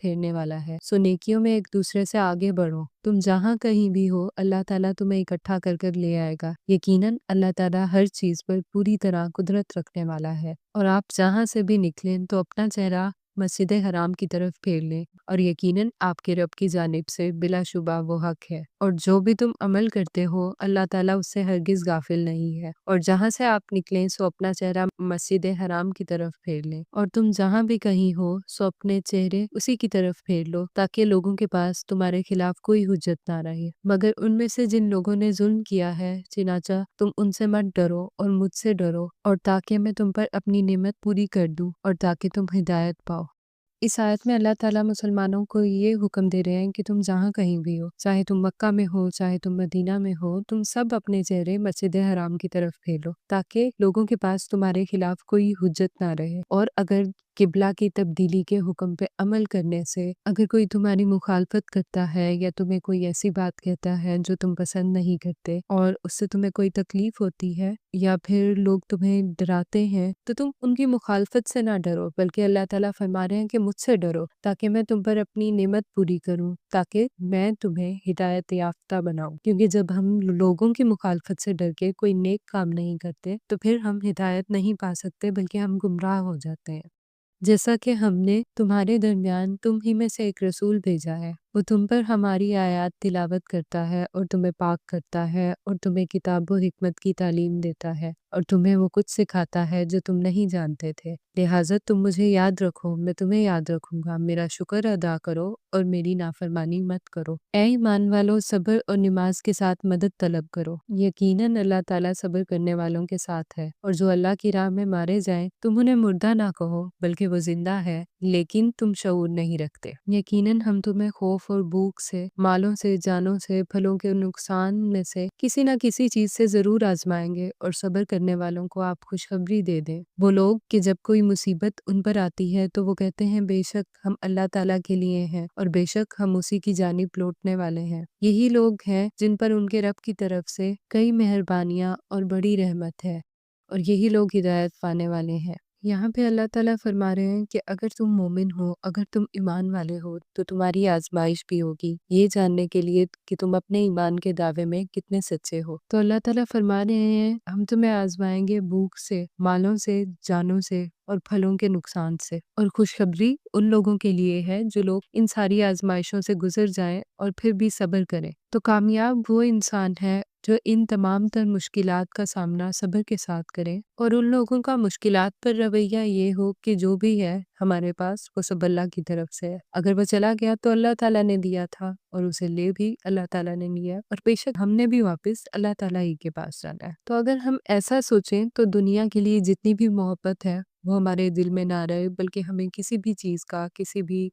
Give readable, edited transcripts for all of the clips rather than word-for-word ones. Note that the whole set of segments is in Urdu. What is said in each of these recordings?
پھیرنے والا ہے۔ سو نیکیوں میں ایک دوسرے سے آگے بڑھو، تم جہاں کہیں بھی ہو اللہ تعالیٰ تمہیں اکٹھا کر کر لے آئے گا۔ یقیناً اللہ تعالیٰ ہر چیز پر پوری طرح قدرت رکھنے والا ہے۔ اور آپ جہاں سے بھی نکلیں تو اپنا چہرہ مسجد حرام کی طرف پھیر لیں، اور یقیناً آپ کے رب کی جانب سے بلا شبہ وہ حق ہے، اور جو بھی تم عمل کرتے ہو اللہ تعالیٰ اس سے ہرگز غافل نہیں ہے۔ اور جہاں سے آپ نکلیں سو اپنا چہرہ مسجد حرام کی طرف پھیر لیں، اور تم جہاں بھی کہیں ہو سو اپنے چہرے اسی کی طرف پھیر لو، تاکہ لوگوں کے پاس تمہارے خلاف کوئی حجت نہ رہے، مگر ان میں سے جن لوگوں نے ظلم کیا ہے، چنانچہ تم ان سے مت ڈرو اور مجھ سے ڈرو، اور تاکہ میں تم پر اپنی نعمت پوری کر دوں اور تاکہ تم ہدایت پاؤ۔ اس آیت میں اللہ تعالیٰ مسلمانوں کو یہ حکم دے رہے ہیں کہ تم جہاں کہیں بھی ہو، چاہے تم مکہ میں ہو چاہے تم مدینہ میں ہو، تم سب اپنے چہرے مسجد حرام کی طرف پھیرو، تاکہ لوگوں کے پاس تمہارے خلاف کوئی حجت نہ رہے۔ اور اگر قبلہ کی تبدیلی کے حکم پہ عمل کرنے سے اگر کوئی تمہاری مخالفت کرتا ہے یا تمہیں کوئی ایسی بات کہتا ہے جو تم پسند نہیں کرتے اور اس سے تمہیں کوئی تکلیف ہوتی ہے، یا پھر لوگ تمہیں ڈراتے ہیں، تو تم ان کی مخالفت سے نہ ڈرو، بلکہ اللہ تعالیٰ فرما رہے ہیں کہ مجھ سے ڈرو تاکہ میں تم پر اپنی نعمت پوری کروں، تاکہ میں تمہیں ہدایت یافتہ بناؤں۔ کیونکہ جب ہم لوگوں کی مخالفت سے ڈر کے کوئی نیک کام نہیں کرتے تو پھر ہم ہدایت نہیں پا سکتے، بلکہ ہم گمراہ ہو جاتے ہیں۔ جیسا کہ ہم نے تمہارے درمیان تم ہی میں سے ایک رسول بھیجا ہے، وہ تم پر ہماری آیات تلاوت کرتا ہے اور تمہیں پاک کرتا ہے اور تمہیں کتاب و حکمت کی تعلیم دیتا ہے اور تمہیں وہ کچھ سکھاتا ہے جو تم نہیں جانتے تھے، لہٰذا تم مجھے یاد رکھو، میں تمہیں یاد رکھوں گا، میرا شکر ادا کرو اور میری نافرمانی مت کرو۔ اے ایمان والو، صبر اور نماز کے ساتھ مدد طلب کرو، یقیناً اللہ تعالیٰ صبر کرنے والوں کے ساتھ ہے۔ اور جو اللہ کی راہ میں مارے جائیں تم انہیں مردہ نہ کہو، بلکہ وہ زندہ ہے لیکن تم شعور نہیں رکھتے۔ یقیناً ہم تمہیں خوف اور بھوک سے، مالوں سے، جانوں سے، پھلوں کے نقصان میں سے کسی نہ کسی چیز سے ضرور آزمائیں گے، اور صبر کرنے والوں کو آپ خوشخبری دے دیں۔ وہ لوگ کہ جب کوئی مصیبت ان پر آتی ہے تو وہ کہتے ہیں بے شک ہم اللہ تعالیٰ کے لیے ہیں اور بے شک ہم اسی کی جانب لوٹنے والے ہیں۔ یہی لوگ ہیں جن پر ان کے رب کی طرف سے کئی مہربانیاں اور بڑی رحمت ہے، اور یہی لوگ ہدایت پانے والے ہیں۔ یہاں پہ اللہ تعالیٰ فرما رہے ہیں کہ اگر تم مومن ہو، اگر تم ایمان والے ہو تو تمہاری آزمائش بھی ہوگی، یہ جاننے کے لیے کہ تم اپنے ایمان کے دعوے میں کتنے سچے ہو۔ تو اللہ تعالیٰ فرما رہے ہیں ہم تمہیں آزمائیں گے بھوک سے، مالوں سے، جانوں سے اور پھلوں کے نقصان سے، اور خوشخبری ان لوگوں کے لیے ہے جو لوگ ان ساری آزمائشوں سے گزر جائیں اور پھر بھی صبر کریں۔ تو کامیاب وہ انسان ہے جو ان تمام تر مشکلات کا سامنا صبر کے ساتھ کرے، اور ان لوگوں کا مشکلات پر رویہ یہ ہو کہ جو بھی ہے ہمارے پاس وہ سب اللہ کی طرف سے ہے، اگر وہ چلا گیا تو اللہ تعالیٰ نے دیا تھا اور اسے لے بھی اللہ تعالیٰ نے لیا، اور بے شک ہم نے بھی واپس اللہ تعالیٰ ہی کے پاس جانا ہے۔ تو اگر ہم ایسا سوچیں تو دنیا کے لیے جتنی بھی محبت ہے وہ ہمارے دل میں نہ رہے، بلکہ ہمیں کسی بھی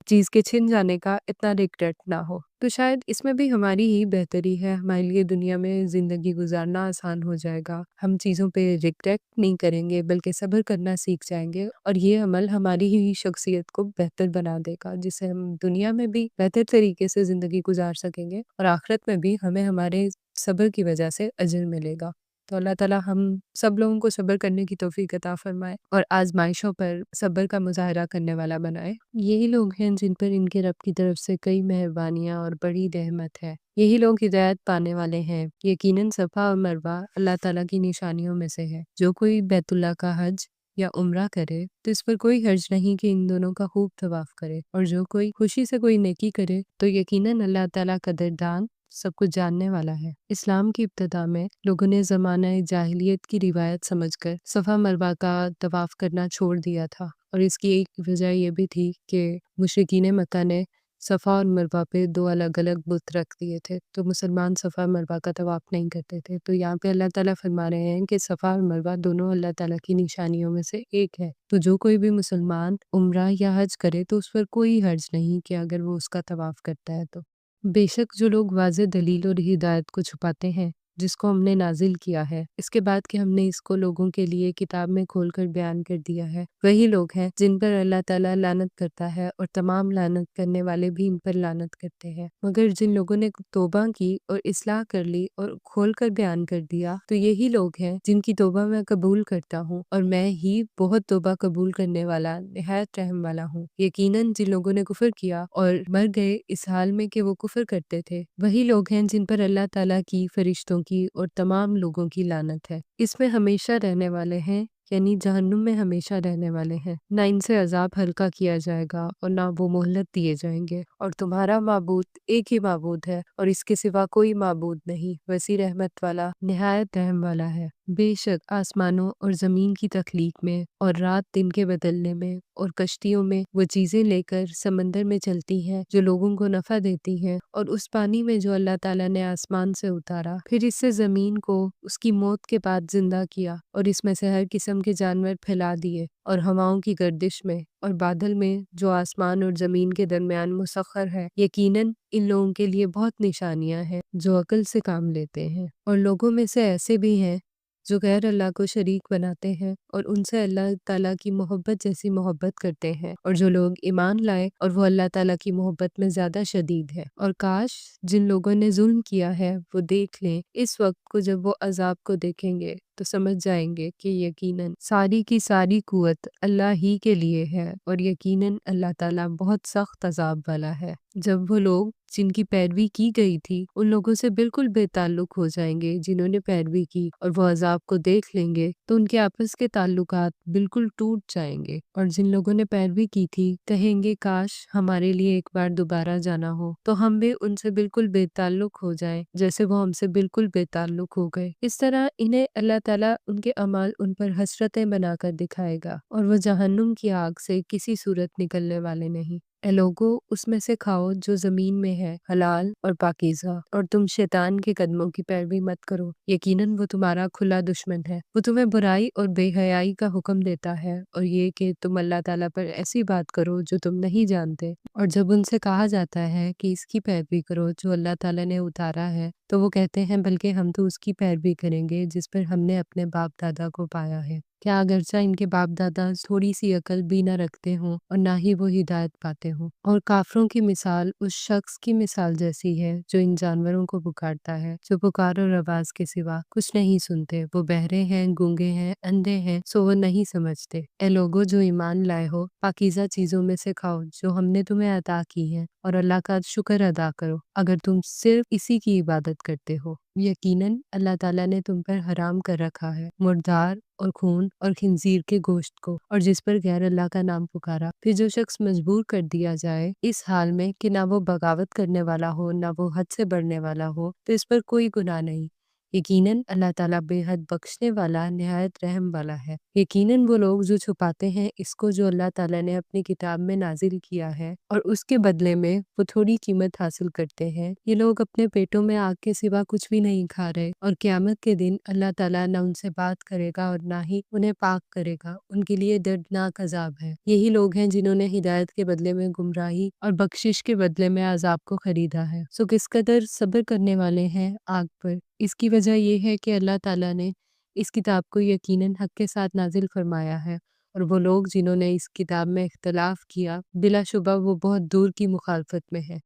چیز کے چھن جانے کا اتنا ریگریٹ نہ ہو۔ تو شاید اس میں بھی ہماری ہی بہتری ہے، ہمارے لیے دنیا میں زندگی گزارنا آسان ہو جائے گا، ہم چیزوں پہ ریگریٹ نہیں کریں گے بلکہ صبر کرنا سیکھ جائیں گے، اور یہ عمل ہماری ہی شخصیت کو بہتر بنا دے گا، جس سے ہم دنیا میں بھی بہتر طریقے سے زندگی گزار سکیں گے، اور آخرت میں بھی ہمیں ہمارے صبر کی وجہ سے اجر ملے گا۔ تو اللہ تعالیٰ ہم سب لوگوں کو صبر کرنے کی توفیق عطا فرمائے اور آزمائشوں پر صبر کا مظاہرہ کرنے والا بنائے۔ یہی لوگ ہیں جن پر ان کے رب کی طرف سے کئی مہربانیاں اور بڑی رحمت ہے، یہی لوگ ہدایت پانے والے ہیں۔ یقیناً صفا اور مروہ اللہ تعالیٰ کی نشانیوں میں سے ہے، جو کوئی بیت اللہ کا حج یا عمرہ کرے تو اس پر کوئی حرج نہیں کہ ان دونوں کا خوب طواف کرے، اور جو کوئی خوشی سے کوئی نیکی کرے تو یقیناً اللہ تعالیٰ قدردان سب کچھ جاننے والا ہے۔ اسلام کی ابتدا میں لوگوں نے زمانہ جاہلیت کی روایت سمجھ کر صفا مروہ کا طواف کرنا چھوڑ دیا تھا، اور اس کی ایک وجہ یہ بھی تھی کہ مشرکین مکہ نے صفا اور مروہ پہ دو الگ الگ بت رکھ دیے تھے، تو مسلمان صفا مروہ کا طواف نہیں کرتے تھے۔ تو یہاں پہ اللہ تعالیٰ فرما رہے ہیں کہ صفا اور مروہ دونوں اللہ تعالیٰ کی نشانیوں میں سے ایک ہے، تو جو کوئی بھی مسلمان عمرہ یا حج کرے تو اس پر کوئی حرج نہیں کہ اگر وہ اس کا طواف کرتا ہے تو۔ بے شک جو لوگ واضح دلیل اور ہدایت کو چھپاتے ہیں جس کو ہم نے نازل کیا ہے، اس کے بعد کہ ہم نے اس کو لوگوں کے لیے کتاب میں کھول کر بیان کر دیا ہے، وہی لوگ ہیں جن پر اللہ تعالیٰ لعنت کرتا ہے اور تمام لعنت کرنے والے بھی ان پر لعنت کرتے ہیں۔ مگر جن لوگوں نے توبہ کی اور اصلاح کر لی اور کھول کر بیان کر دیا، تو یہی لوگ ہیں جن کی توبہ میں قبول کرتا ہوں، اور میں ہی بہت توبہ قبول کرنے والا نہایت رحم والا ہوں۔ یقیناً جن لوگوں نے کفر کیا اور مر گئے اس حال میں کہ وہ کفر کرتے تھے، وہی لوگ ہیں جن پر اللہ تعالیٰ کی، فرشتوں کی اور تمام لوگوں کی لعنت ہے۔ اس میں ہمیشہ رہنے والے ہیں، یعنی جہنم میں ہمیشہ رہنے والے ہیں۔ نہ ان سے عذاب ہلکا کیا جائے گا اور نہ وہ مہلت دیے جائیں گے، اور تمہارا معبود ایک ہی معبود ہے اور اس کے سوا کوئی معبود نہیں، وسیع رحمت والا نہایت رحم والا ہے۔ بے شک آسمانوں اور زمین کی تخلیق میں اور رات دن کے بدلنے میں اور کشتیوں میں وہ چیزیں لے کر سمندر میں چلتی ہیں جو لوگوں کو نفع دیتی ہیں، اور اس پانی میں جو اللہ تعالیٰ نے آسمان سے اتارا، پھر اس سے زمین کو اس کی موت کے بعد زندہ کیا، اور اس میں سے ہر قسم کے جانور پھیلا دیے، اور ہواؤں کی گردش میں اور بادل میں جو آسمان اور زمین کے درمیان مسخر ہے۔ یقیناً ان لوگوں کے لیے بہت نشانیاں ہیں جو عقل سے کام لیتے ہیں۔ اور لوگوں میں سے ایسے بھی ہیں جو غیر اللہ کو شریک بناتے ہیں اور ان سے اللہ تعالیٰ کی محبت جیسی محبت کرتے ہیں، اور جو لوگ ایمان لائے اور وہ اللہ تعالیٰ کی محبت میں زیادہ شدید ہے۔ اور کاش جن لوگوں نے ظلم کیا ہے وہ دیکھ لیں اس وقت کو جب وہ عذاب کو دیکھیں گے تو سمجھ جائیں گے کہ یقیناً ساری کی ساری قوت اللہ ہی کے لیے ہے، اور یقیناً اللہ تعالیٰ بہت سخت عذاب والا ہے۔ جب وہ لوگ جن کی پیروی کی گئی تھی ان لوگوں سے بالکل بے تعلق ہو جائیں گے جنہوں نے پیروی کی، اور وہ عذاب کو دیکھ لیں گے تو ان کے آپس کے تعلقات بالکل ٹوٹ جائیں گے، اور جن لوگوں نے پیروی کی تھی کہیں گے کاش ہمارے لیے ایک بار دوبارہ جانا ہو تو ہم بھی ان سے بالکل بے تعلق ہو جائیں جیسے وہ ہم سے بالکل بے تعلق ہو گئے۔ اس طرح انہیں اللہ تعالیٰ ان کے اعمال ان پر حسرتیں بنا کر دکھائے گا، اور وہ جہنم کی آگ سے کسی صورت نکلنے والے نہیں۔ اے لوگو اس میں سے کھاؤ جو زمین میں ہے، حلال اور پاکیزہ، اور تم شیطان کے قدموں کی پیروی مت کرو، یقیناً وہ تمہارا کھلا دشمن ہے۔ وہ تمہیں برائی اور بے حیائی کا حکم دیتا ہے، اور یہ کہ تم اللہ تعالیٰ پر ایسی بات کرو جو تم نہیں جانتے، اور جب ان سے کہا جاتا ہے کہ اس کی پیروی کرو جو اللہ تعالیٰ نے اتارا ہے، تو وہ کہتے ہیں بلکہ ہم تو اس کی پیروی کریں گے جس پر ہم نے اپنے باپ دادا کو پایا ہے۔ کیا اگرچہ ان کے باپ دادا تھوڑی سی عقل بھی نہ رکھتے ہوں اور نہ ہی وہ ہدایت پاتے ہوں۔ اور کافروں کی مثال اس شخص کی مثال جیسی ہے جو ان جانوروں کو پکارتا ہے جو پکار اور آواز کے سوا کچھ نہیں سنتے، وہ بہرے ہیں، گونگے ہیں، اندھے ہیں، سو وہ نہیں سمجھتے۔ اے لوگو جو ایمان لائے ہو، پاکیزہ چیزوں میں سے کھاؤ جو ہم نے تمہیں عطا کی ہیں، اور اللہ کا شکر ادا کرو اگر تم صرف اسی کی عبادت کرتے ہو۔ یقیناً اللہ تعالیٰ نے تم پر حرام کر رکھا ہے مردار اور خون اور خنزیر کے گوشت کو، اور جس پر غیر اللہ کا نام پکارا۔ پھر جو شخص مجبور کر دیا جائے اس حال میں کہ نہ وہ بغاوت کرنے والا ہو نہ وہ حد سے بڑھنے والا ہو، تو اس پر کوئی گناہ نہیں۔ یقیناً اللہ تعالیٰ بے حد بخشنے والا نہایت رحم والا ہے۔ یقیناً وہ لوگ جو چھپاتے ہیں اس کو جو اللہ تعالیٰ نے اپنی کتاب میں نازل کیا ہے اور اس کے بدلے میں وہ تھوڑی قیمت حاصل کرتے ہیں، یہ لوگ اپنے پیٹوں میں آگ کے سوا کچھ بھی نہیں کھا رہے، اور قیامت کے دن اللہ تعالیٰ نہ ان سے بات کرے گا اور نہ ہی انہیں پاک کرے گا، ان کے لیے دردناک عذاب ہے۔ یہی لوگ ہیں جنہوں نے ہدایت کے بدلے میں گمراہی اور بخشش کے بدلے میں عذاب کو خریدا ہے۔ سو کس قدر صبر کرنے والے ہیں آگ پر۔ اس کی وجہ یہ ہے کہ اللہ تعالیٰ نے اس کتاب کو یقیناً حق کے ساتھ نازل فرمایا ہے، اور وہ لوگ جنہوں نے اس کتاب میں اختلاف کیا بلا شبہ وہ بہت دور کی مخالفت میں ہیں۔